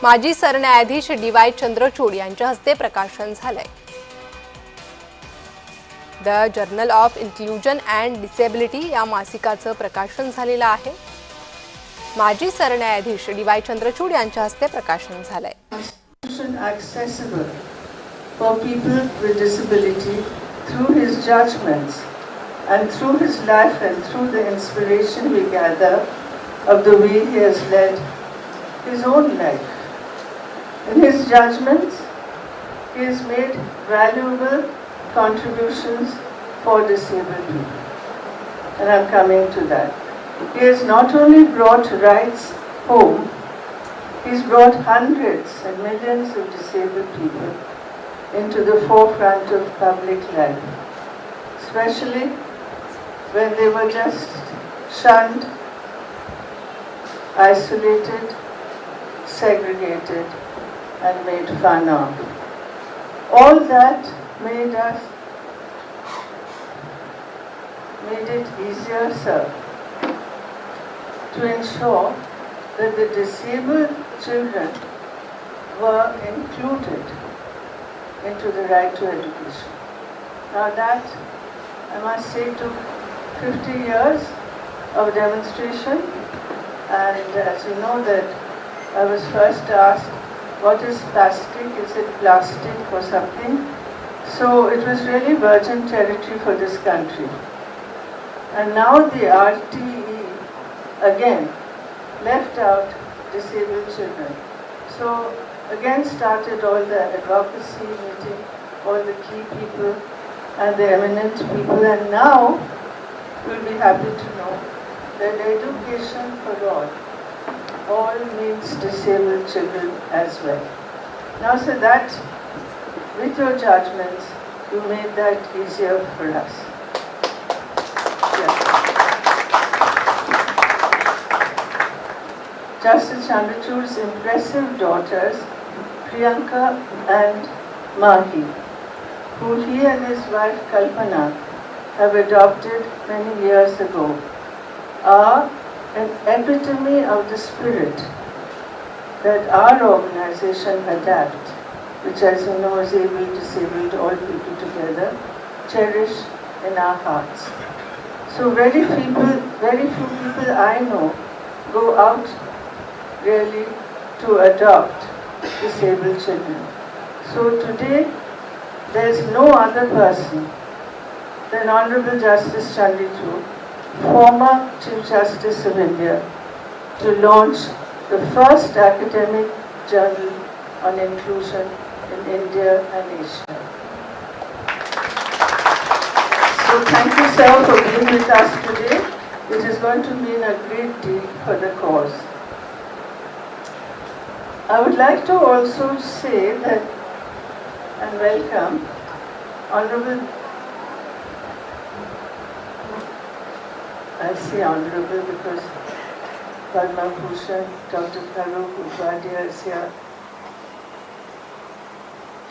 माजी सरन्यायाधीश DY चंद्रचूड यांच्या हस्ते प्रकाशन झालंय। The journal of inclusion and disability या मासिकाचं प्रकाशन झालेलं आहे। माजी सरन्यायाधीश DY चंद्रचूड यांच्या हस्ते प्रकाशन झालंय। Accessible for people with disability through his judgments and through his life and through the inspiration we gather of the way he has led his own life. In his judgments, he has made valuable contributions for disabled people. And I'm coming to that. He has not only brought rights home, he's brought hundreds and millions of disabled people into the forefront of public life, especially when they were just shunned, isolated, segregated, and made fun of. All that made it easier, sir, to ensure that the disabled children were included into the right to education. Now that, I must say, took 50 years of demonstration, and as you know that I was first asked, what is plastic? Is it plastic or something? So it was really virgin territory for this country. And now the RTE again left out disabled children. So again started all the advocacy meeting, all the key people and the eminent people, and now we'll be happy to know that education for all means disabled children as well. Now, so that with your judgments, you made that easier for us. Yes. Justice Chandrachud's impressive daughters, Priyanka and Mahi, who he and his wife Kalpana have adopted many years ago, are an epitome of the spirit that our organization ADAPT, which as you know is able, disabled, all people together, cherish in our hearts. So very few people I know go out really to adopt disabled children. So today there is no other person than Honorable Justice Chandrachud, former Chief Justice of India, to launch the first academic journal on inclusion in India and Asia. So thank you, sir, for being with us today. It is going to mean a great deal for the cause. I would like to also say that and welcome Honorable, I say honorable because Padma Bhushan, Dr. Farooq Upadhyay is here,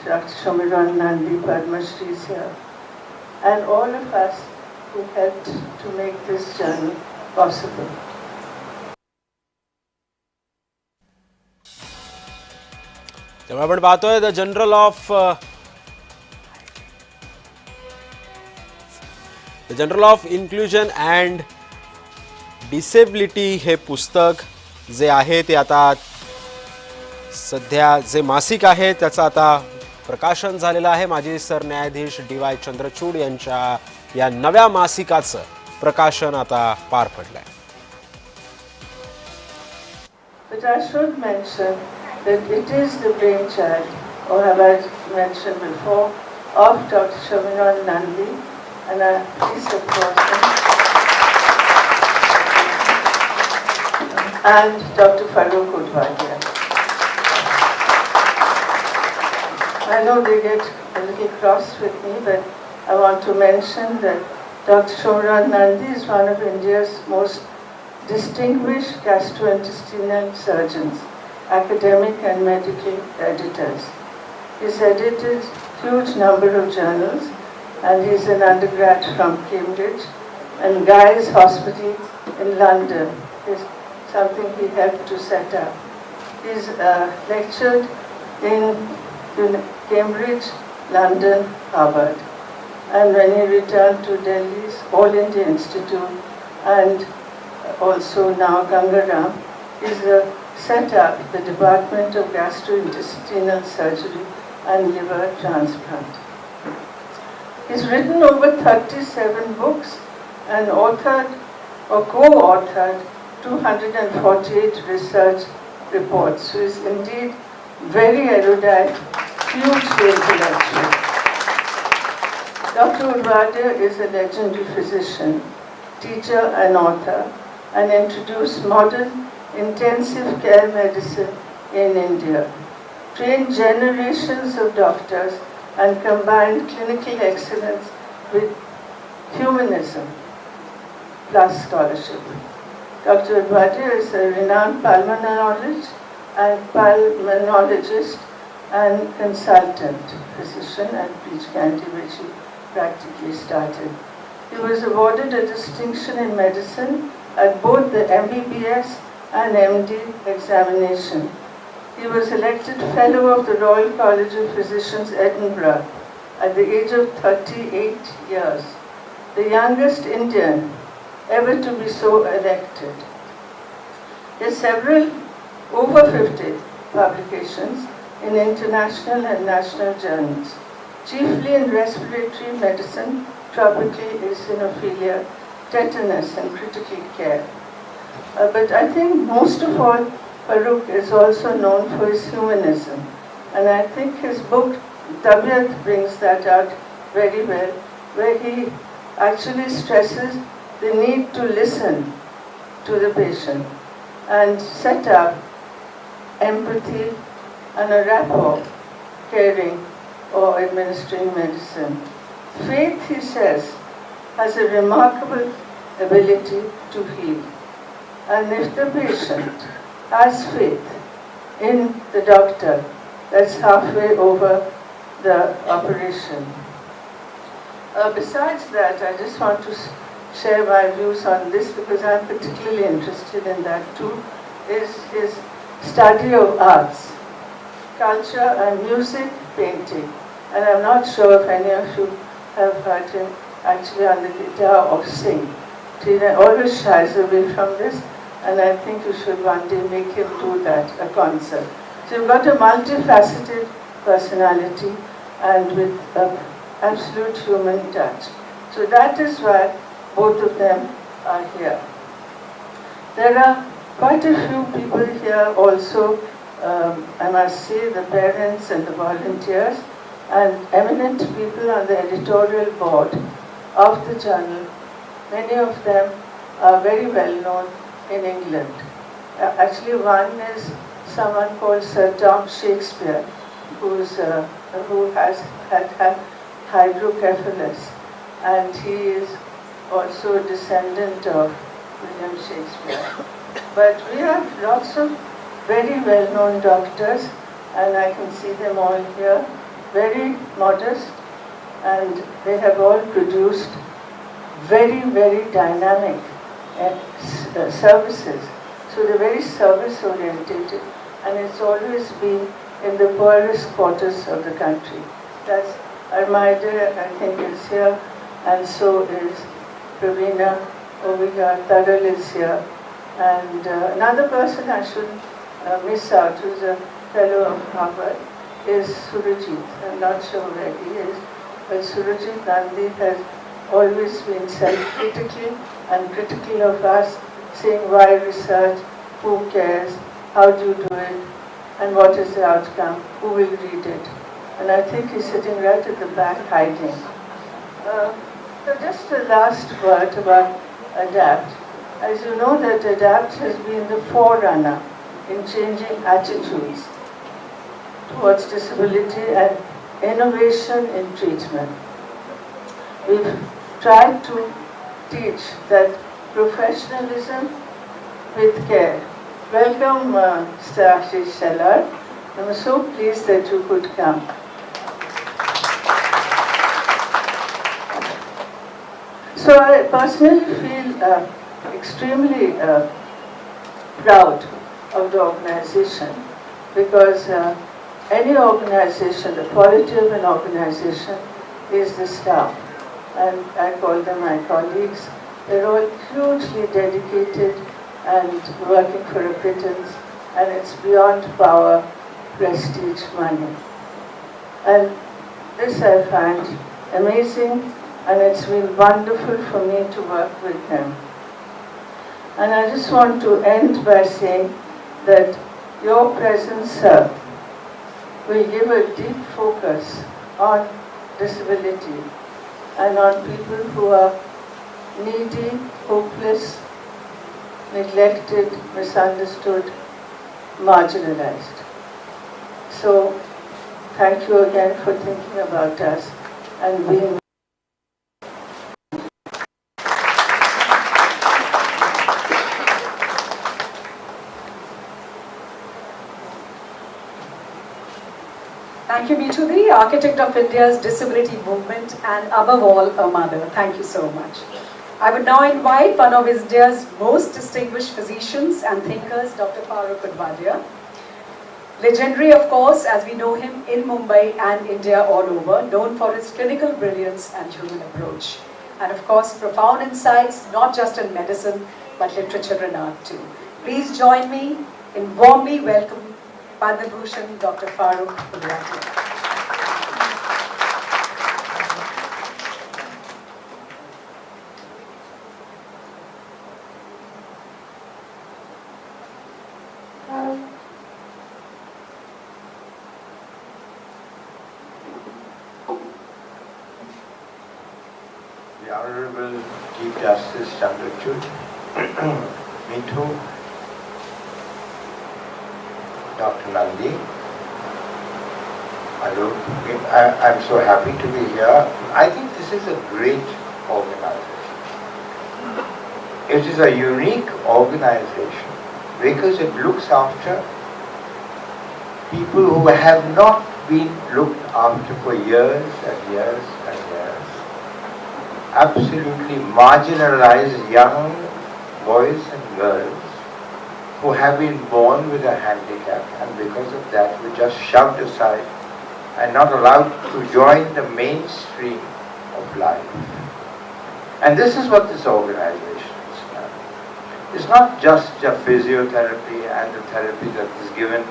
Dr. Shamiran Nandi, Padma Shri is here, and all of us who helped to make this journey possible. त्यामुळे आपण पाहतोय the journal of inclusion and disability हे पुस्तक जे आहे ते आता सध्या जे मासिक आहे त्याचं आता प्रकाशन झालेलं आहे। माजी सरन्यायाधीश DY चंद्रचूड यांच्या या नव्या मासिकाचं प्रकाशन आता पार पडलंय। But I should mention that it is the brainchild, or have I mentioned before, of Dr. Shamiran Nandi, and I please of course, and Dr. Farooq Upadhyay. I know they get a little cross with me, but I want to mention that Dr. Shamiran Nandi is one of India's most distinguished gastrointestinal surgeons, academic and medical editors. He's edited huge number of journals, and he's an undergrad from Cambridge, and Guy's Hospital in London is something he helped to set up. He's lectured in Cambridge, London, Harvard. And when he returned to Delhi's All India Institute and also now Gangaram, he's set up the Department of Gastrointestinal Surgery and Liver Transplant. He's written over 37 books and authored or co-authored 248 research reports. So he's indeed very erudite, hugely intellectual. Dr. Udvade is a legendary physician, teacher and author, and introduced modern intensive care medicine in India, trained generations of doctors and combined clinical excellence with humanism plus scholarship. Dr. Udvade is a renowned pulmonologist and consultant physician at Beach Candy, which he practically started. He was awarded a distinction in medicine at both the MBBS and MD examination. He was elected Fellow of the Royal College of Physicians, Edinburgh, at the age of 38 years, the youngest Indian ever to be so elected. There are several, over 50 publications in international and national journals, chiefly in respiratory medicine, tropical eosinophilia, tetanus, and critical care. But I think most of all, Farooq is also known for his humanism. And I think his book, Tabiat, brings that out very well, where he actually stresses the need to listen to the patient and set up empathy and a rapport, caring or administering medicine. Faith, he says, has a remarkable ability to heal. And if the patient has faith in the doctor, that's halfway over the operation. Besides that, I just want to share my views on this because I'm particularly interested in that too, is his study of arts, culture and music, painting. And I'm not sure if any of you have heard him actually on the guitar or sing. Tina always shies away from this, and I think you should one day make him do that, a concert. So you've got a multifaceted personality and with an absolute human touch. So that is why both of them are here. There are quite a few people here also, I must say, the parents and the volunteers, and eminent people on the editorial board of the journal. Many of them are very well known in England. Actually, one is someone called Sir Tom Shakespeare, who has had hydrocephalus, and he is also a descendant of William Shakespeare. But we have lots of very well-known doctors, and I can see them all here, very modest, and they have all produced very, very dynamic services. So they're very service-orientated, and it's always been in the poorest quarters of the country. That's Armida, I think, is here, and so is Pravina over here, Taral is here, and another person I shouldn't miss out, who's a fellow of Harvard, is Surajit. I'm not sure where he is, but Surajit Nandi has always been self-critical and critical of us, saying why research, who cares, how do you do it, and what is the outcome, who will read it. And I think he's sitting right at the back hiding. So just the last word about ADAPT. As you know that ADAPT has been the forerunner in changing attitudes towards disability and innovation in treatment. We've tried to teach that professionalism with care. Welcome, Mr. Ashish Shelar. I'm so pleased that you could come. So I personally feel extremely proud of the organization because any organization, the quality of an organization is the staff. And I call them my colleagues. They're all hugely dedicated and working for a pittance, and it's beyond power, prestige, money. And this I find amazing, and it's been wonderful for me to work with them. And I just want to end by saying that your presence, sir, will give a deep focus on disability and on people who are needy, hopeless, neglected, misunderstood, marginalized. So, thank you again for thinking about us and being. Thank you, Meetu, the architect of India's disability movement and above all, a mother. Thank you so much. I would now invite one of India's most distinguished physicians and thinkers, Dr. Farooq Udwadia. Legendary, of course, as we know him in Mumbai and India all over, known for his clinical brilliance and human approach. And of course, profound insights, not just in medicine, but literature and art too. Please join me in warmly welcoming Padma Bhushan, Dr. Farooq Udwadia. The Honorable Chief Justice Chandrachud, Meetu, Dr. Nandi, I'm so happy to be here. I think this is a great organization. It is a unique organization because it looks after people who have not been looked after for years and years and years. Absolutely marginalized young boys and girls who have been born with a handicap, and because of that were just shoved aside and not allowed to join the mainstream of life. And this is what this organization is now. It's not just a physiotherapy and the therapy that is given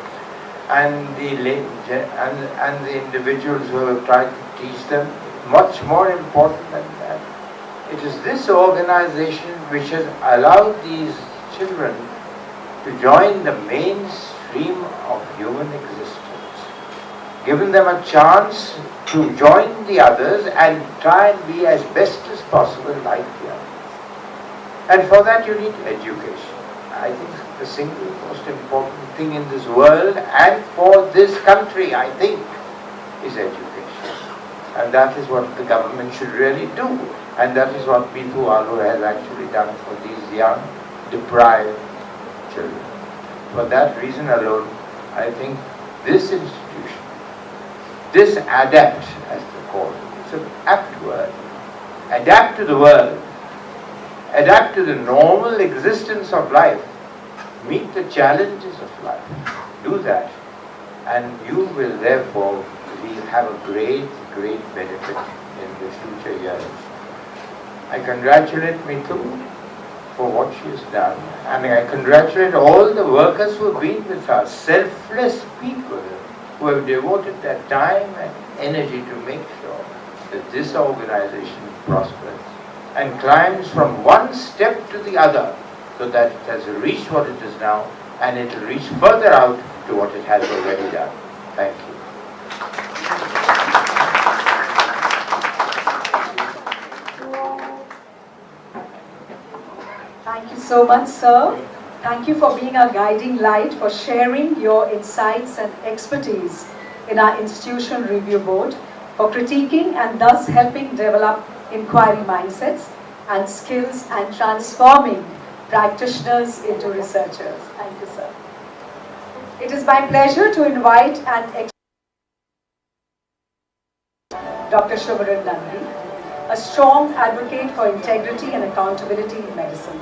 and the individuals who have tried to teach them. Much more important than that, it is this organization which has allowed these children to join the mainstream of human existence, given them a chance to join the others and try and be as best as possible like the others. And for that you need education. I think the single most important thing in this world and for this country, I think, is education. And that is what the government should really do. And that is what Meetu Alu has actually done for these young, deprived children. For that reason alone, I think this institution, this adapt, as they call it, it's an apt word, adapt to the world, adapt to the normal existence of life, meet the challenges of life, do that, and you will therefore have a great, great benefit in the future years. I congratulate Meetu for what she has done, and I congratulate all the workers who have been with us, selfless people who have devoted their time and energy to make sure that this organization prospers and climbs from one step to the other so that it has reached what it is now and it will reach further out to what it has already done. Thank you. Thank you so much, sir. Thank you for being our guiding light, for sharing your insights and expertise in our institution review board, for critiquing and thus helping develop inquiry mindsets and skills and transforming practitioners into researchers. Thank you, sir. It is my pleasure to invite Dr. Shivsena Nandi, a strong advocate for integrity and accountability in medicine.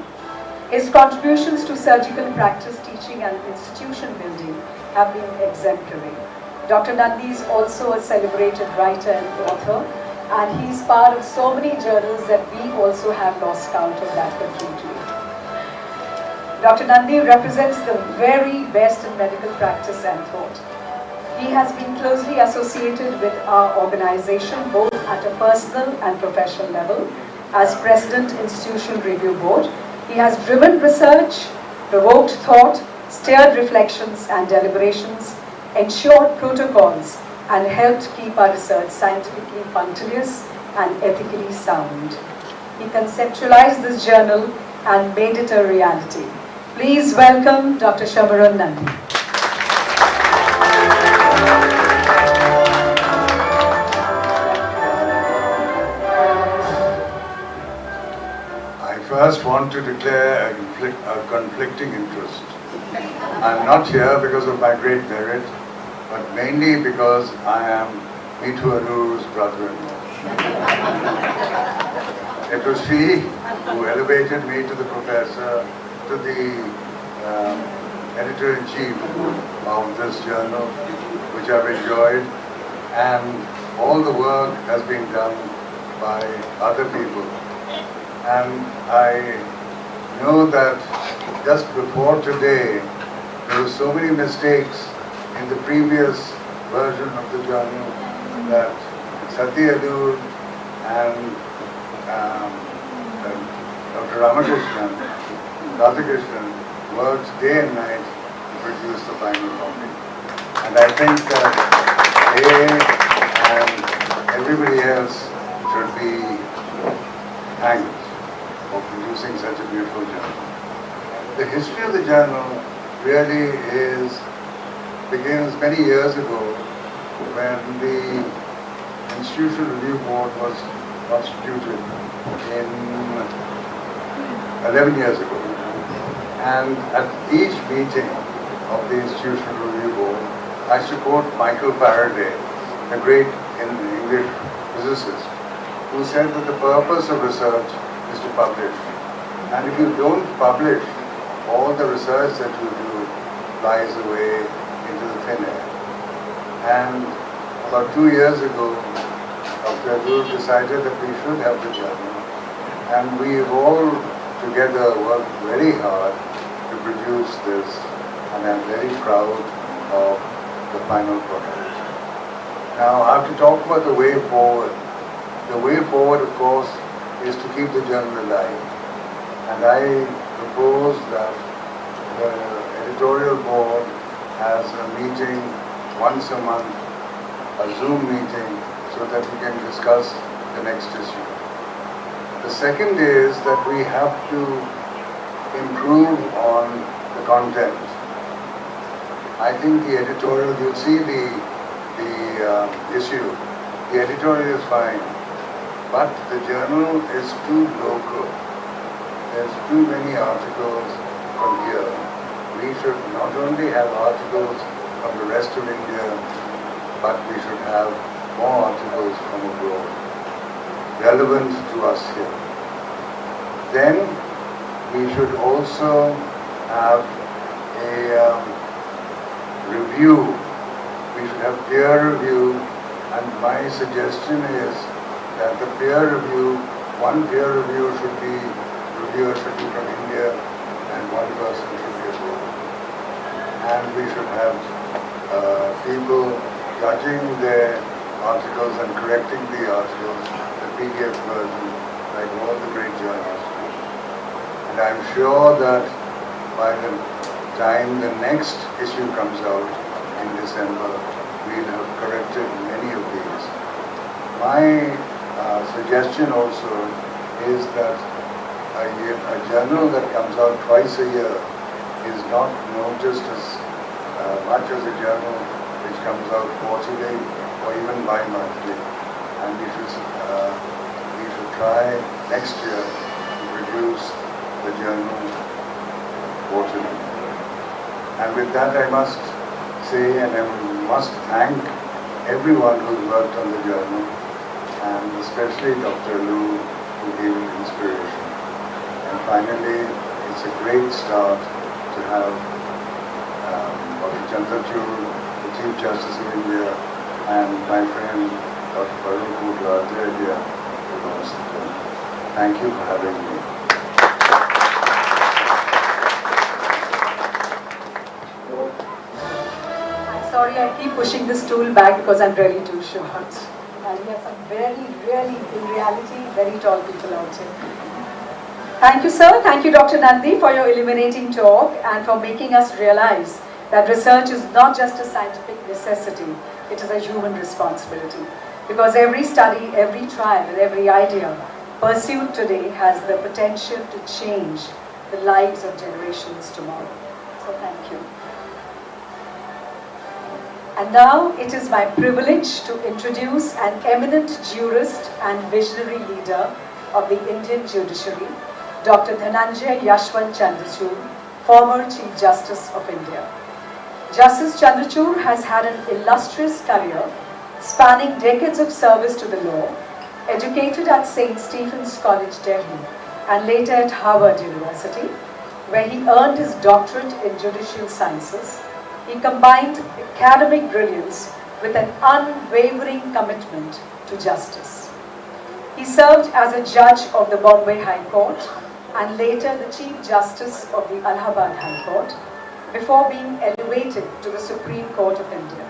His contributions to surgical practice, teaching and institution building have been exemplary. Dr. Nandi is also a celebrated writer and author, and he is part of so many journals that we also have lost count of that completely. Dr. Nandi represents the very best in medical practice and thought. He has been closely associated with our organization both at a personal and professional level. As President Institutional Review Board, he has driven research, provoked thought, steered reflections and deliberations, ensured protocols, and helped keep our research scientifically punctilious and ethically sound. He conceptualized this journal and made it a reality. Please welcome Dr. Shivsena Nandi. I first want to declare a conflicting interest. I'm not here because of my great merit, but mainly because I am Mithu Anu's brother-in-law. It was she who elevated me to the professor, to the editor-in-chief of this journal, which I've enjoyed, and all the work has been done by other people. And I know that just before today, there were so many mistakes in the previous version of the journal that Satya Adur and Dr. Radhakrishnan worked day and night to produce the final copy. And I think that they and everybody else should be thanked for producing such a beautiful journal. The history of the journal really begins many years ago when the Institutional Review Board was constituted in 11 years ago. And at each meeting of the Institutional Review Board, I support Michael Faraday, a great English physicist, who said that the purpose of research is to publish. And if you don't publish, all the research that you do flies away into the thin air. And about 2 years ago, Dr. Adur decided that we should have the journal. And we've all together worked very hard to produce this, and I'm very proud of the final product. Now I have to talk about the way forward. The way forward, of course, is to keep the journal alive. And I propose that the editorial board has a meeting once a month, a Zoom meeting, so that we can discuss the next issue. The second is that we have to improve on the content. I think the editorial, you'll see the issue, the editorial is fine, but the journal is too local. There's too many articles from here. We should not only have articles from the rest of India, but we should have more articles from abroad, relevant to us here. Then we should also have a review. We should have peer review, and my suggestion is that the peer review, one peer reviewer should be from India and one person should be abroad. And we should have people judging their articles and correcting the articles, the PDF version, like all the great journals do. And I'm sure that by the time the next issue comes out in December, we'll have corrected many of these. My suggestion also is that a journal that comes out twice a year is not noticed as much as a journal which comes out quarterly or even bi-monthly. And we should try next year to produce the journal quarterly. And with that I must say, and I must thank everyone who worked on the journal, and especially Dr. Lu, who gave it inspiration. And finally, it's a great start to have Dr. Chandrachud, the Chief Justice of India, and my friend Dr. Varun Kudla, India. Thank you for having me. I'm sorry I keep pushing the stool back because I'm really too short. And we have some really, in reality, very tall people out here. Thank you, sir. Thank you, Dr. Nandi, for your illuminating talk and for making us realize that research is not just a scientific necessity, it is a human responsibility. Because every study, every trial, and every idea pursued today has the potential to change the lives of generations tomorrow. So thank you. And now it is my privilege to introduce an eminent jurist and visionary leader of the Indian judiciary, Dr. Dhananjay Yashwant Chandrachud, former Chief Justice of India. Justice Chandrachud has had an illustrious career spanning decades of service to the law, educated at St. Stephen's College, Delhi, and later at Harvard University, where he earned his doctorate in judicial sciences. He combined academic brilliance with an unwavering commitment to justice. He served as a judge of the Bombay High Court and later the Chief Justice of the Allahabad High Court before being elevated to the Supreme Court of India.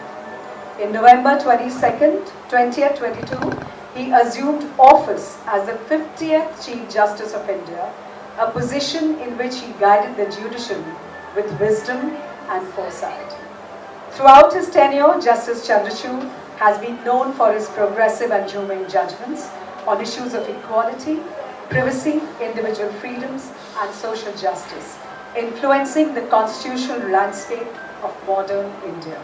In November 2022, he assumed office as the 50th Chief Justice of India, a position in which he guided the judiciary with wisdom and foresight. Throughout his tenure, Justice Chandrachud has been known for his progressive and humane judgments on issues of equality, privacy, individual freedoms, and social justice, influencing the constitutional landscape of modern India.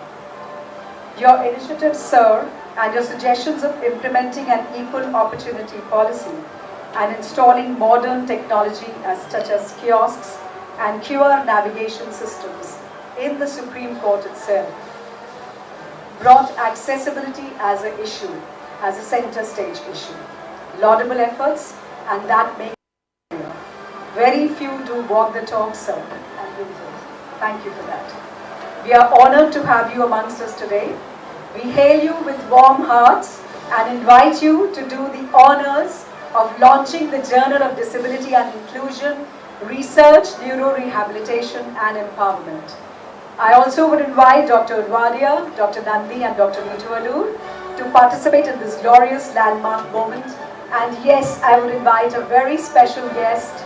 Your initiatives, sir, and your suggestions of implementing an equal opportunity policy and installing modern technology such as kiosks and QR navigation systems in the Supreme Court itself brought accessibility as an issue, as a center stage issue. Laudable efforts, and that makes it clear. Very few do walk the talk, sir, and use it. Thank you for that. We are honored to have you amongst us today. We hail you with warm hearts and invite you to do the honors of launching the Journal of Disability and Inclusion, Research, Neuro-Rehabilitation and Empowerment. I also would invite Dr. Udwadia, Dr. Nandi and Dr. Mitualur to participate in this glorious landmark moment. And yes, I would invite a very special guest,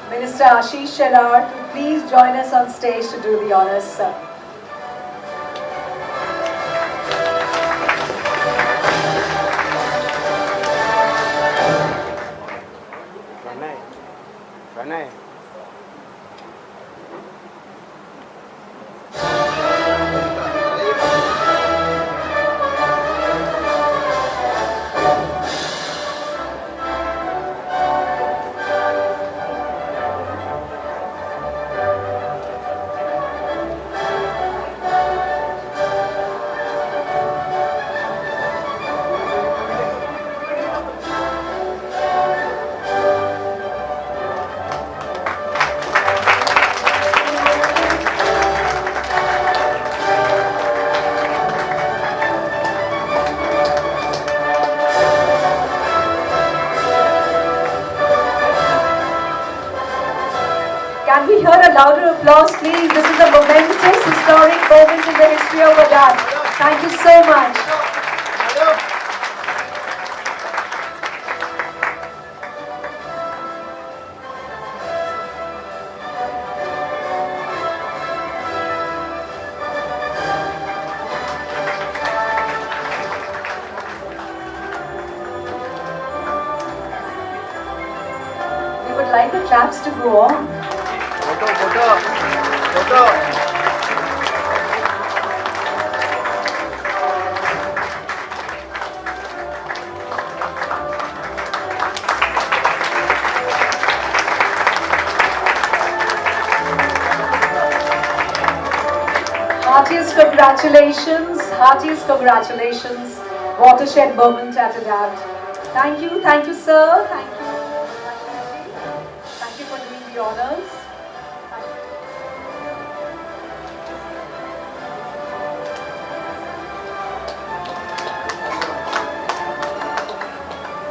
Minister Ashish Shelar, to please join us on stage to do the honors, sir. Pranay. Can we hear a louder applause, please? This is a momentous, historic moment in the history of Adan. Thank you so much. We would like the claps to go on. Heartiest congratulations, watershed moment at Adan. Thank you, sir, thank you for doing the honors.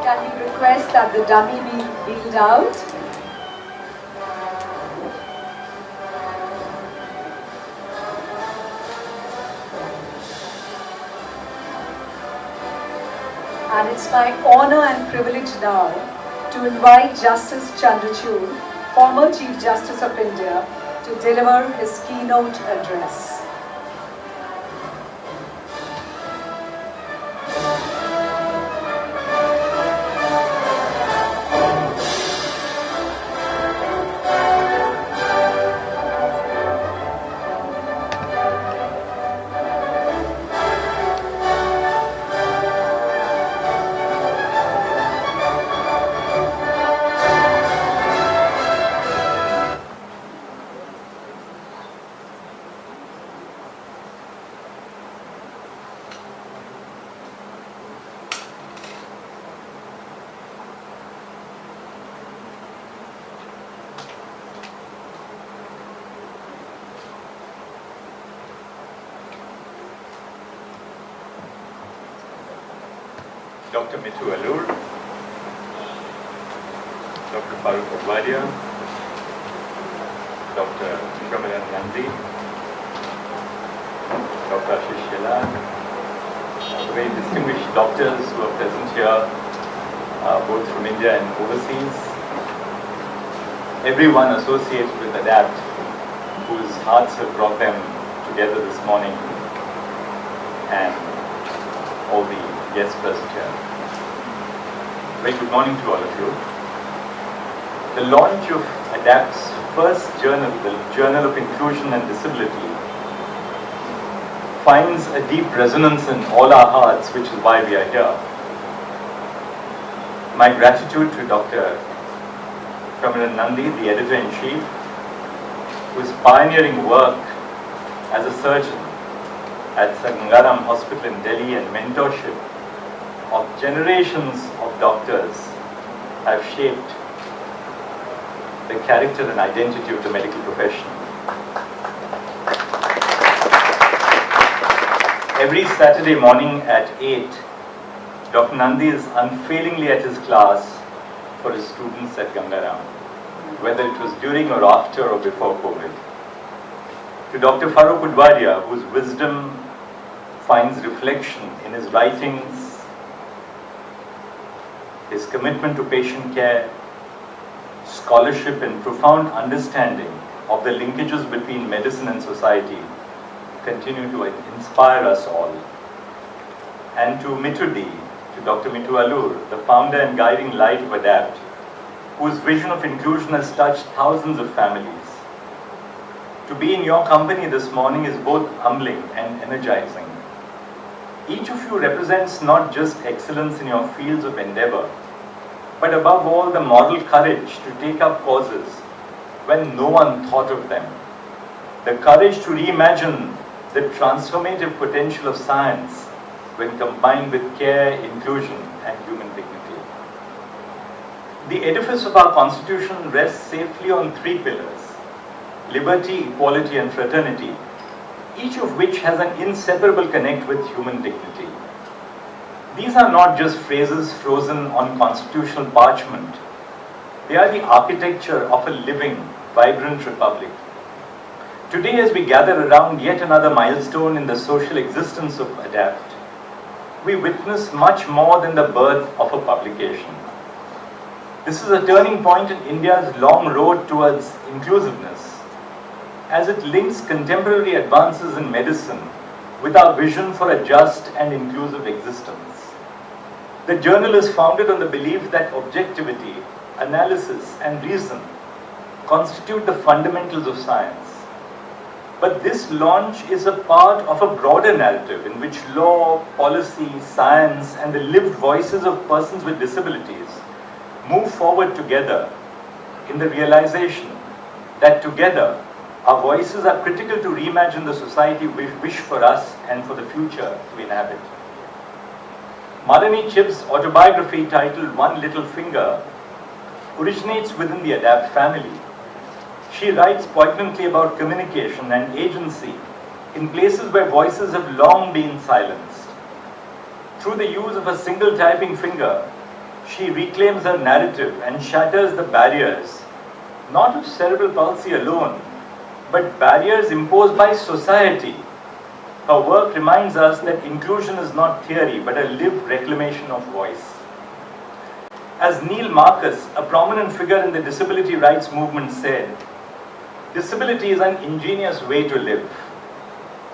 Can we request that the dummy be wheeled out? And it's my honor and privilege now to invite Justice Chandrachud, former Chief Justice of India, to deliver his keynote address. Dr. Mithu Alur, Dr. Farooq Adwadia, Dr. Shivsena Nandi, Dr. Shivsena, very distinguished doctors who are present here, both from India and overseas, everyone associated with ADAPT, whose hearts have brought them together this morning, and all the guests present here. Very good morning to all of you. The launch of ADAPT's first journal, the Journal of Inclusion and Disability, finds a deep resonance in all our hearts, which is why we are here. My gratitude to Dr. Nandi, the editor-in-chief, who is pioneering work as a surgeon at Gangaram Hospital in Delhi and mentorship of generations of doctors have shaped the character and identity of the medical profession. Every Saturday morning at 8, Dr. Nandi is unfailingly at his class for his students at Gangaram, whether it was during or after or before COVID. To Dr. Farooq Adwadia, whose wisdom finds reflection in his writings, his commitment to patient care, scholarship and profound understanding of the linkages between medicine and society continue to inspire us all. And to Dr. Mithu Alur, the founder and guiding light of ADAPT, whose vision of inclusion has touched thousands of families. To be in your company this morning is both humbling and energizing. Each of you represents not just excellence in your fields of endeavor, but above all the moral courage to take up causes when no one thought of them. The courage to reimagine the transformative potential of science when combined with care, inclusion, and human dignity. The edifice of our Constitution rests safely on three pillars: liberty, equality, and fraternity, each of which has an inseparable connect with human dignity. These are not just phrases frozen on constitutional parchment. They are the architecture of a living, vibrant republic. Today, as we gather around yet another milestone in the social existence of ADAPT, we witness much more than the birth of a publication. This is a turning point in India's long road towards inclusiveness, as it links contemporary advances in medicine with our vision for a just and inclusive existence. The journal is founded on the belief that objectivity, analysis, and reason constitute the fundamentals of science. But this launch is a part of a broader narrative in which law, policy, science, and the lived voices of persons with disabilities move forward together in the realization that together our voices are critical to reimagine the society we wish for us and for the future to inhabit. Malini Chib's autobiography titled One Little Finger originates within the ADAPT family. She writes poignantly about communication and agency in places where voices have long been silenced. Through the use of a single typing finger, she reclaims her narrative and shatters the barriers, not of cerebral palsy alone, but barriers imposed by society. Her work reminds us that inclusion is not theory, but a lived reclamation of voice. As Neil Marcus, a prominent figure in the disability rights movement, said, "Disability is an ingenious way to live.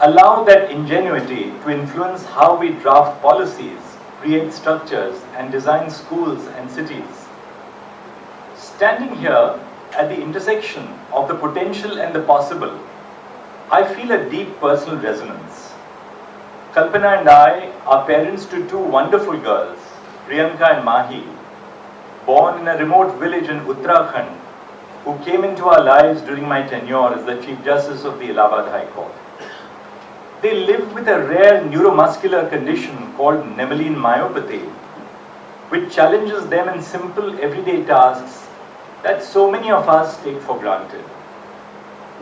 Allow that ingenuity to influence how we draft policies, create structures, and design schools and cities." Standing here at the intersection of the potential and the possible, I feel a deep personal resonance. Kalpana and I are parents to two wonderful girls, Priyanka and Mahi, born in a remote village in Uttarakhand, who came into our lives during my tenure as the Chief Justice of the Allahabad High Court. They live with a rare neuromuscular condition called Nemeline myopathy, which challenges them in simple everyday tasks that so many of us take for granted.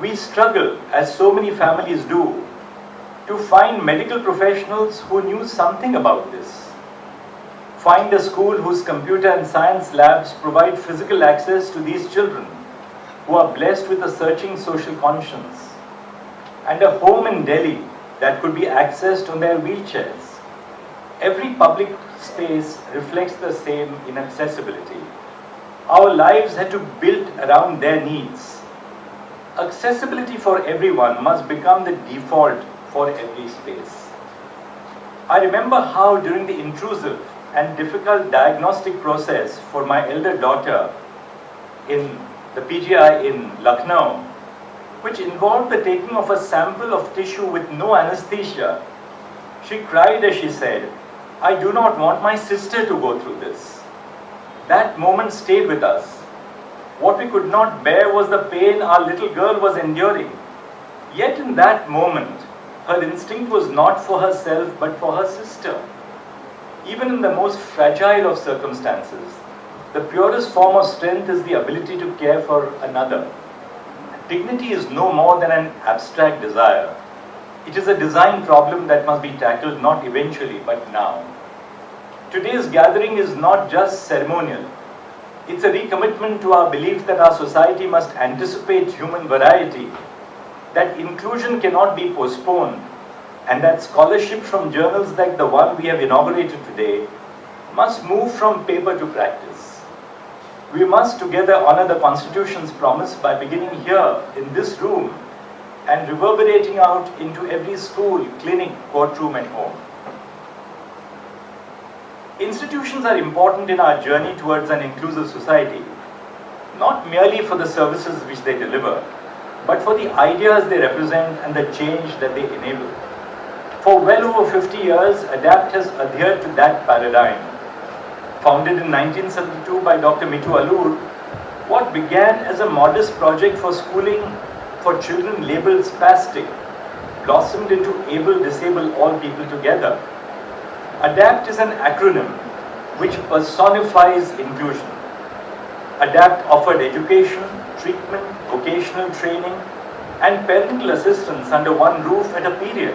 We struggle, as so many families do, to find medical professionals who knew something about this. Find a school whose computer and science labs provide physical access to these children who are blessed with a searching social conscience, and a home in Delhi that could be accessed on their wheelchairs. Every public space reflects the same inaccessibility. Our lives had to be built around their needs. Accessibility for everyone must become the default for every space. I remember how during the intrusive and difficult diagnostic process for my elder daughter in the PGI in Lucknow, which involved the taking of a sample of tissue with no anesthesia, she cried as she said, "I do not want my sister to go through this." That moment stayed with us. What we could not bear was the pain our little girl was enduring. Yet in that moment, her instinct was not for herself but for her sister. Even in the most fragile of circumstances, the purest form of strength is the ability to care for another. Dignity is no more than an abstract desire. It is a design problem that must be tackled not eventually but now. Today's gathering is not just ceremonial. It's a recommitment to our belief that our society must anticipate human variety, that inclusion cannot be postponed, and that scholarship from journals like the one we have inaugurated today must move from paper to practice. We must together honor the Constitution's promise by beginning here in this room and reverberating out into every school, clinic, courtroom and home. Institutions are important in our journey towards an inclusive society, not merely for the services which they deliver, but for the ideas they represent and the change that they enable. For well over 50 years, ADAPT has adhered to that paradigm. Founded in 1972 by Dr. Mitu Alur, what began as a modest project for schooling for children labeled spastic blossomed into Able, Disable, All People Together. ADAPT is an acronym which personifies inclusion. ADAPT offered education, treatment, vocational training, and parental assistance under one roof at a period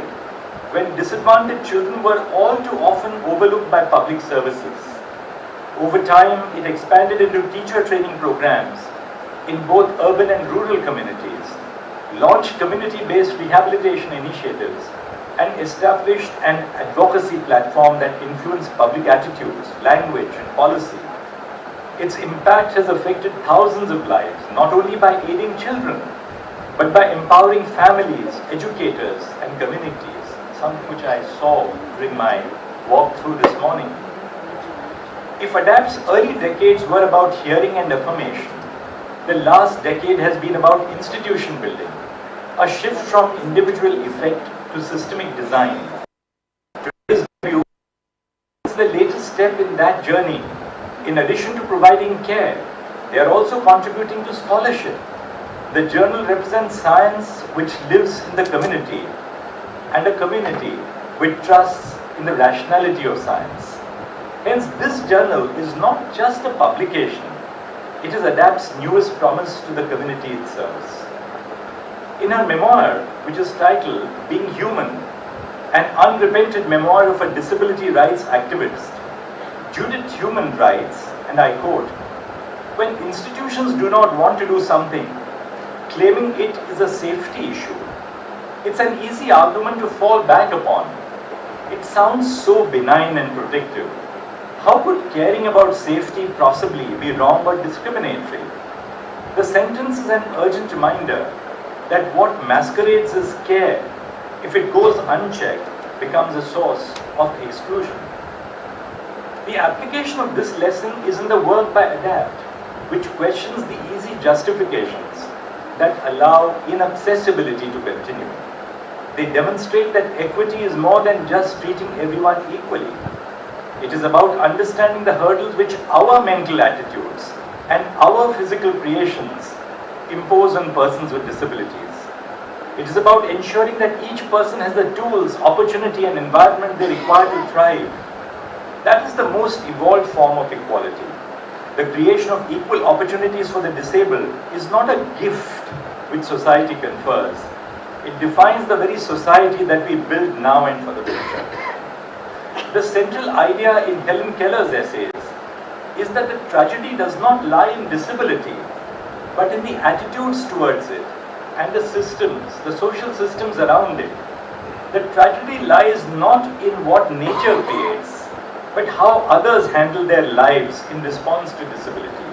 when disadvantaged children were all too often overlooked by public services. Over time, it expanded into teacher training programs in both urban and rural communities, launched community-based rehabilitation initiatives, and established an advocacy platform that influenced public attitudes, language, and policy. Its impact has affected thousands of lives, not only by aiding children, but by empowering families, educators, and communities, something which I saw during my walk through this morning. If ADAPT's early decades were about hearing and affirmation, the last decade has been about institution building, a shift from individual effect to systemic design. Today's review is the latest step in that journey. In addition to providing care, they are also contributing to scholarship. The journal represents science which lives in the community, and a community which trusts in the rationality of science. Hence, this journal is not just a publication, it is ADAPT's newest promise to the community it serves. In her memoir, which is titled Being Human, an unrepented memoir of a disability rights activist, Judith Human writes, and I quote, "When institutions do not want to do something, claiming it is a safety issue, it's an easy argument to fall back upon. It sounds so benign and protective. How could caring about safety possibly be wrong or discriminatory?" The sentence is an urgent reminder that what masquerades as care, if it goes unchecked, becomes a source of exclusion. The application of this lesson is in the work by ADAPT, which questions the easy justifications that allow inaccessibility to continue. They demonstrate that equity is more than just treating everyone equally. It is about understanding the hurdles which our mental attitudes and our physical creations impose on persons with disabilities. It is about ensuring that each person has the tools, opportunity, and environment they require to thrive. That is the most evolved form of equality. The creation of equal opportunities for the disabled is not a gift which society confers. It defines the very society that we build now and for the future. The central idea in Helen Keller's essays is that the tragedy does not lie in disability, but in the attitudes towards it and the systems, the social systems around it. The tragedy lies not in what nature creates, but how others handle their lives in response to disability.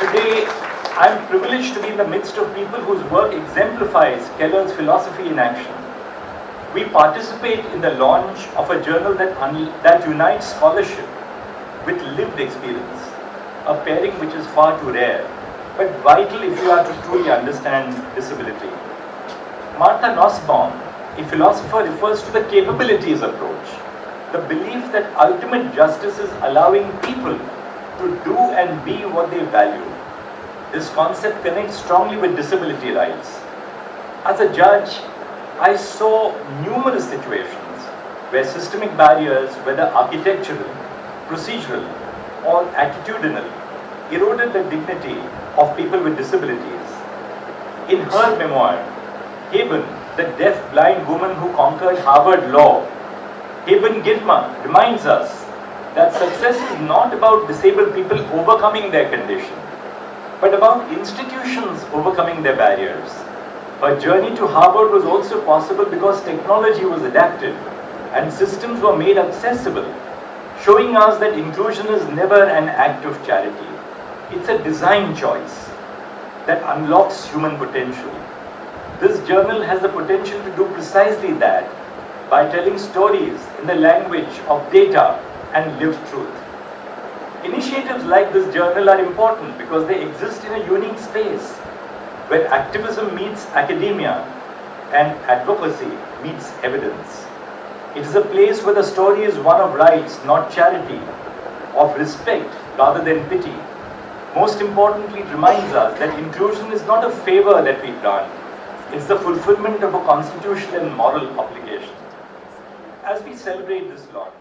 Today, I am privileged to be in the midst of people whose work exemplifies Keller's philosophy in action. We participate in the launch of a journal that unites scholarship with lived experience, a pairing which is far too rare, but vital if you are to truly understand disability. Martha Nussbaum, a philosopher, refers to the capabilities approach, the belief that ultimate justice is allowing people to do and be what they value. This concept connects strongly with disability rights. As a judge, I saw numerous situations where systemic barriers, whether architectural, procedural, or attitudinal, eroded the dignity of people with disabilities. In her memoir, Haben, the deaf-blind woman who conquered Harvard Law, Haben Gitma reminds us that success is not about disabled people overcoming their condition, but about institutions overcoming their barriers. Her journey to Harvard was also possible because technology was adapted and systems were made accessible, showing us that inclusion is never an act of charity. It's a design choice that unlocks human potential. This journal has the potential to do precisely that by telling stories in the language of data and lived truth. Initiatives like this journal are important because they exist in a unique space where activism meets academia and advocacy meets evidence. It is a place where the story is one of rights, not charity, of respect rather than pity. Most importantly, it reminds us that inclusion is not a favor that we grant, it's the fulfillment of a constitutional and moral obligation. As we celebrate this launch,